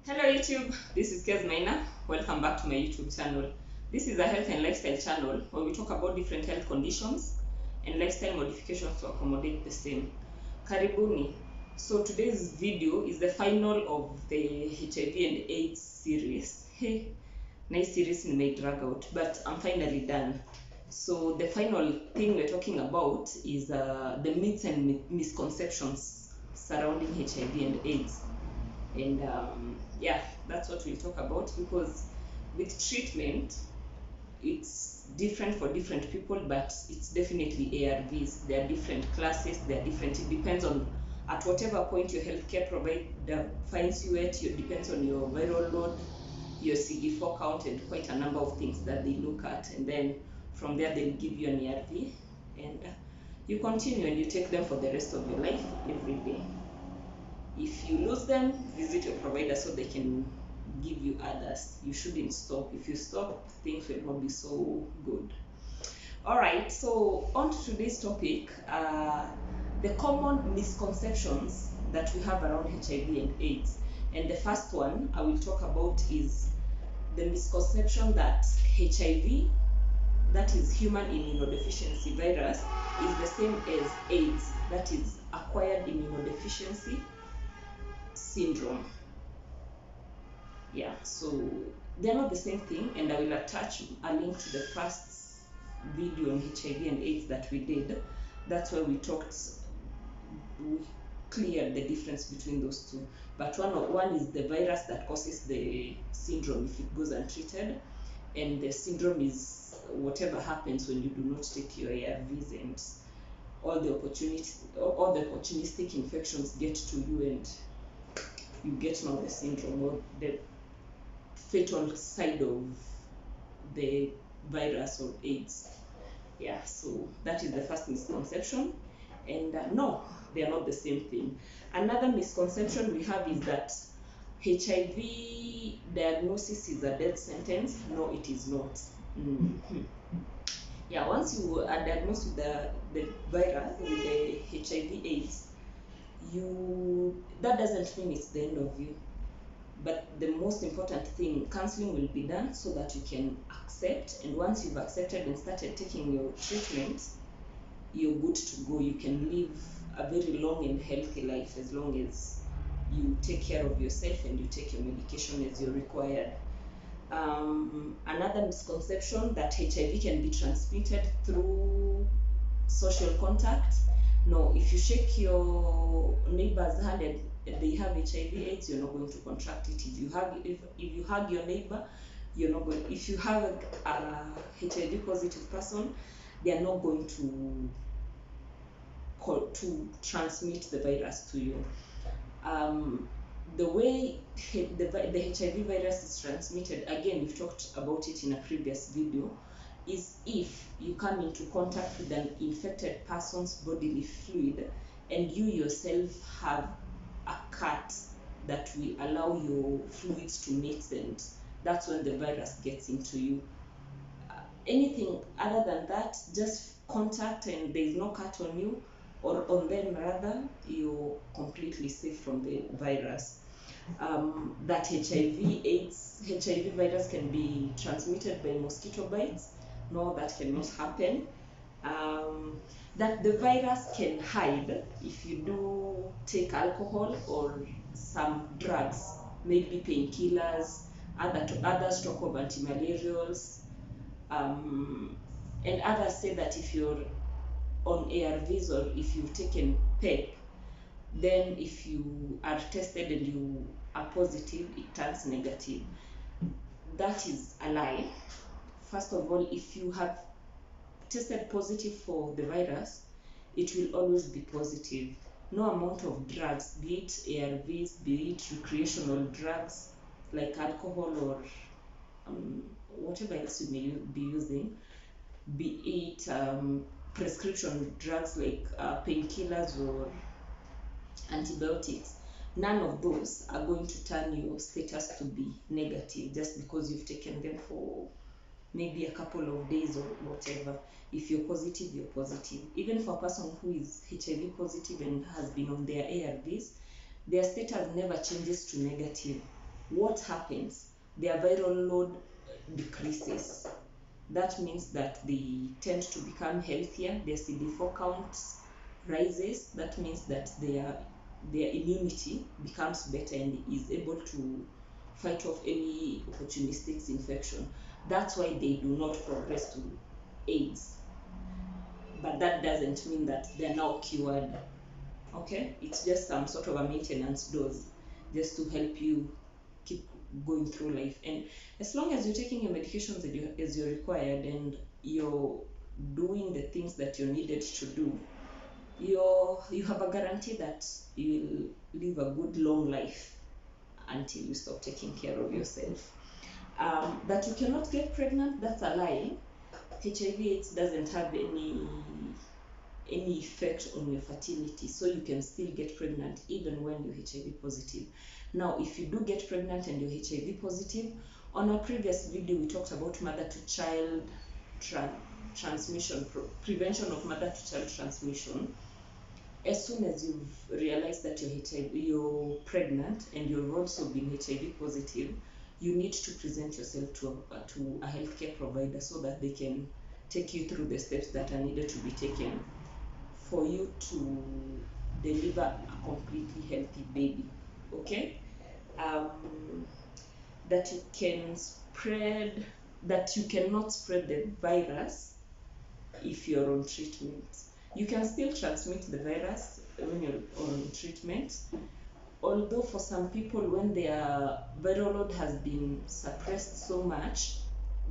Hello YouTube, this is Kez Maina. Welcome back to my YouTube channel. This is a health and lifestyle channel where we talk about different health conditions and lifestyle modifications to accommodate the same. Karibuni. So today's video is the final of the HIV and AIDS series. Hey, nice series in my drag out, but I'm finally done. So the final thing we're talking about is the myths and misconceptions surrounding HIV and AIDS. And yeah, that's what we'll talk about, because with treatment it's different for different people, but it's definitely ARVs. There are different classes, they are different. It depends on at whatever point your healthcare provider finds you at. It depends on your viral load, your CD4 count, and quite a number of things that they look at, and then from there they'll give you an ARV, and you continue and you take them for the rest of your life every day. If you lose them, visit your provider so they can give you others. You shouldn't stop. If you stop, things will not be so good. Alright, so on to today's topic, the common misconceptions that we have around HIV and AIDS. And the first one I will talk about is the misconception that HIV, that is human immunodeficiency virus, is the same as AIDS, that is acquired immunodeficiency syndrome. Yeah, so they're not the same thing, and I will attach a link to the first video on HIV and AIDS that we did. That's where we cleared the difference between those two. But one is the virus that causes the syndrome if it goes untreated, and the syndrome is whatever happens when you do not take your ARVs, and all the opportunistic infections get to you, and you get now the syndrome, or the fatal side of the virus or AIDS. Yeah, so that is the first misconception. And no, they are not the same thing. Another misconception we have is that HIV diagnosis is a death sentence. No, it is not. Yeah, once you are diagnosed with the virus, with the HIV AIDS, that doesn't mean it's the end of you. But the most important thing, counseling will be done so that you can accept, and once you've accepted and started taking your treatment, you're good to go. You can live a very long and healthy life as long as you take care of yourself and you take your medication as you're required. Another misconception that HIV can be transmitted through social contact. No, if you shake your neighbor's hand and they have HIV/AIDS, you're not going to contract it. If you hug your neighbor, you're not going. If you have a HIV positive person, they are not going to transmit the virus to you. The way the HIV virus is transmitted, again, we've talked about it in a previous video, is if you come into contact with an infected person's bodily fluid and you yourself have a cut that will allow your fluids to mix, and that's when the virus gets into you. Anything other than that, just contact and there is no cut on you, or on them rather, you're completely safe from the virus. That HIV virus can be transmitted by mosquito bites. No, that cannot happen. That the virus can hide if you do take alcohol or some drugs, maybe painkillers, other stock of antimalarials, and others say that if you're on ARVs or if you've taken PEP, then if you are tested and you are positive, it turns negative. That is a lie. First of all, if you have tested positive for the virus, it will always be positive. No amount of drugs, be it ARVs, be it recreational drugs like alcohol or whatever else you may be using, be it prescription drugs like painkillers or antibiotics, none of those are going to turn your status to be negative just because you've taken them for maybe a couple of days or whatever. If you're positive, you're positive. Even for a person who is HIV positive and has been on their ARVs, their status never changes to negative. what happens? Their viral load decreases. That means that they tend to become healthier, their CD4 counts rises. That means that their immunity becomes better and is able to fight off any opportunistic infection. That's why they do not progress to AIDS. But that doesn't mean that they're now cured. Okay, it's just some sort of a maintenance dose just to help you keep going through life. And as long as you're taking your medications as you're required and you're doing the things that you're needed to do, you have a guarantee that you'll live a good long life until you stop taking care of yourself. That you cannot get pregnant, that's a lie. HIV/AIDS doesn't have any effect on your fertility, so you can still get pregnant even when you're HIV positive. Now, if you do get pregnant and you're HIV positive, on our previous video we talked about mother to child transmission, prevention of mother to child transmission. As soon as you've realized that you're pregnant and you've also been HIV positive, you need to present yourself to a healthcare provider so that they can take you through the steps that are needed to be taken for you to deliver a completely healthy baby. Okay? That you cannot spread the virus if you're on treatment. You can still transmit the virus when you're on treatment, although for some people, when their viral load has been suppressed so much,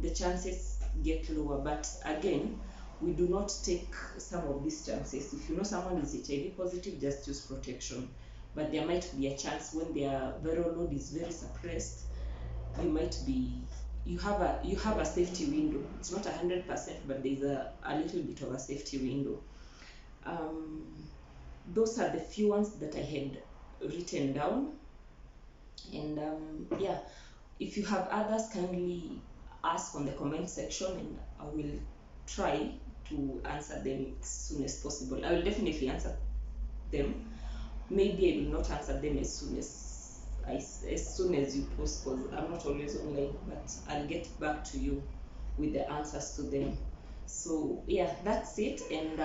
the chances get lower. But again, we do not take some of these chances. If you know someone is HIV positive, just use protection. But there might be a chance when their viral load is very suppressed, you have a safety window. It's not 100%, but there's a little bit of a safety window. Those are the few ones that I had written down. And yeah, if you have others, kindly ask on the comment section and I will try to answer them as soon as possible. I will definitely answer them. Maybe I will not answer them as soon as you post, because I'm not always online, but I'll get back to you with the answers to them. So yeah, that's it. And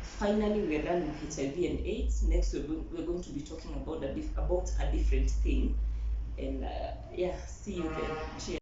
finally, we're done with HIV and AIDS. Next, we're going to be talking about a different thing. And yeah, see you then. Cheers.